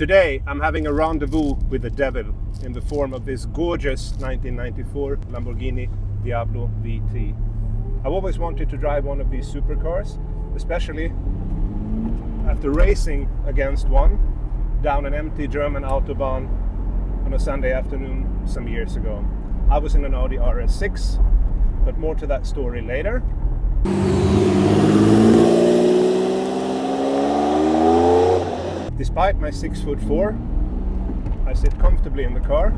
Today I'm having a rendezvous with the devil in the form of this gorgeous 1994 Lamborghini Diablo VT. I've always wanted to drive one of these supercars, especially after racing against one down an empty German autobahn on a Sunday afternoon some years ago. I was in an Audi RS6, but more to that story later. Despite my 6'4", I sit comfortably in the car.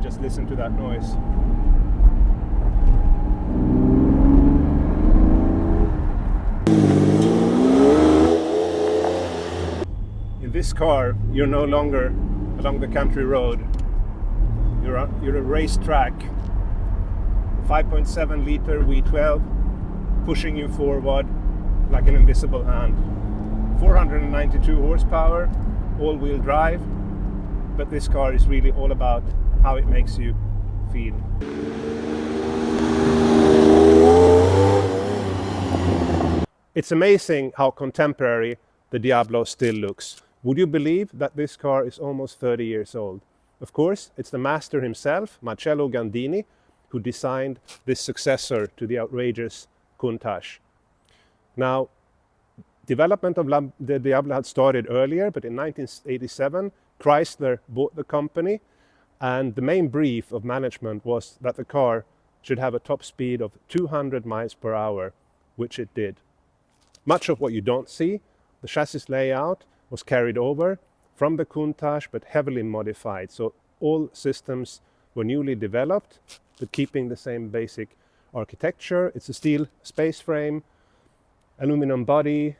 Just listen to that noise. In this car, you're no longer along the country road. You're a racetrack. 5.7 liter V12 pushing you forward like an invisible hand. 492 horsepower, all-wheel drive, but this car is really all about how it makes you feel. It's amazing how contemporary the Diablo still looks. Would you believe that this car is almost 30 years old? Of course, it's the master himself, Marcello Gandini, who designed this successor to the outrageous Countach. Now, development of the Diablo had started earlier, but in 1987, Chrysler bought the company, and the main brief of management was that the car should have a top speed of 200 miles per hour, which it did. Much of what you don't see, the chassis layout, was carried over from the Countach, but heavily modified. So all systems were newly developed, but keeping the same basic architecture. It's a steel space frame, aluminum body,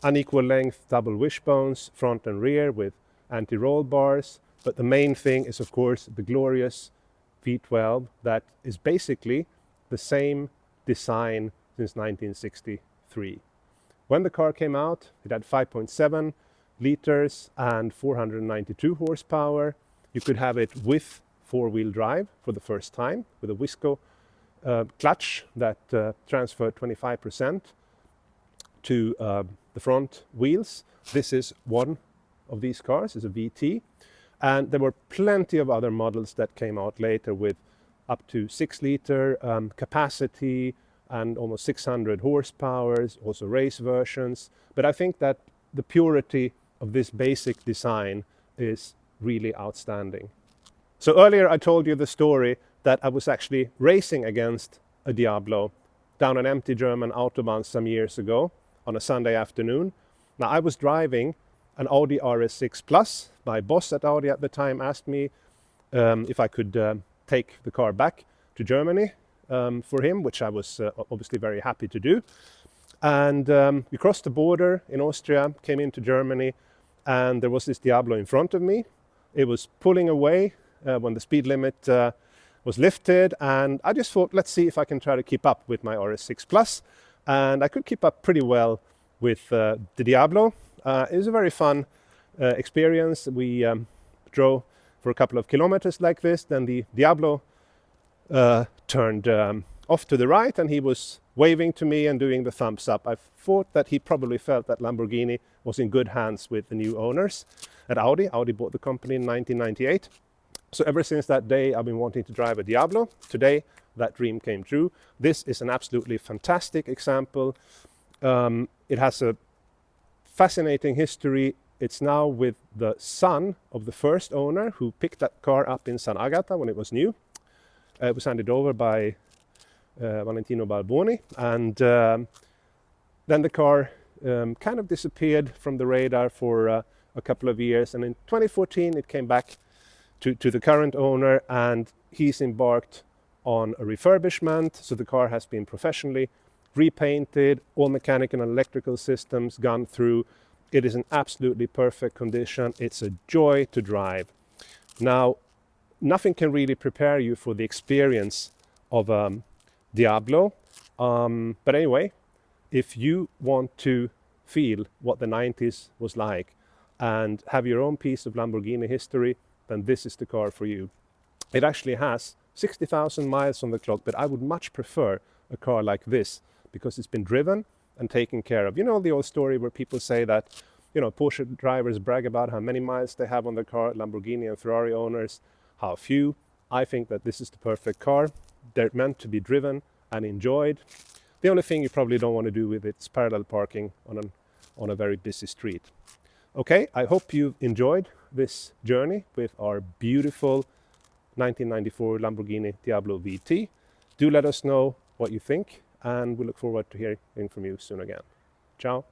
unequal length double wishbones, front and rear with anti-roll bars. But the main thing is, of course, the glorious V12 that is basically the same design since 1963. When the car came out, it had 5.7 liters and 492 horsepower. You could have it with four-wheel drive for the first time, with a Wisco clutch that transferred 25% to the front wheels. This is one of these cars, it's a VT, and there were plenty of other models that came out later with up to 6 liter capacity and almost 600 horsepower, also race versions. But I think that the purity of this basic design is really outstanding. So earlier I told you the story that I was actually racing against a Diablo down an empty German autobahn some years ago on a Sunday afternoon. Now I was driving an Audi RS6 Plus. My boss at Audi at the time asked me if I could take the car back to Germany for him, which I was obviously very happy to do. And we crossed the border in Austria, came into Germany, and there was this Diablo in front of me. It was pulling away when the speed limit was lifted, and I just thought, let's see if I can try to keep up with my RS6 Plus. And I could keep up pretty well with the Diablo. It was a very fun experience. We drove for a couple of kilometers like this. Then the Diablo turned off to the right, and he was waving to me and doing the thumbs up. I thought that he probably felt that Lamborghini was in good hands with the new owners at Audi. Audi bought the company in 1998. So ever since that day, I've been wanting to drive a Diablo. Today, that dream came true. This is an absolutely fantastic example. It has a fascinating history. It's now with the son of the first owner who picked that car up in San Agata when it was new. It was handed over by Valentino Balboni, and then the car kind of disappeared from the radar for a couple of years, and in 2014 it came back to the current owner, and he's embarked on a refurbishment. So the car has been professionally repainted, all mechanical and electrical systems gone through. It is in absolutely perfect condition. It's a joy to drive. Now, nothing can really prepare you for the experience of Diablo. But anyway, if you want to feel what the 90s was like and have your own piece of Lamborghini history, then this is the car for you. It actually has 60,000 miles on the clock, but I would much prefer a car like this because it's been driven and taken care of. You know the old story where people say that Porsche drivers brag about how many miles they have on their car, Lamborghini and Ferrari owners, how few. I think that this is the perfect car. They're meant to be driven and enjoyed. The only thing you probably don't want to do with it is parallel parking on a very busy street. Okay, I hope you've enjoyed this journey with our beautiful 1994 Lamborghini Diablo VT. Do let us know what you think, and we look forward to hearing from you soon again. Ciao.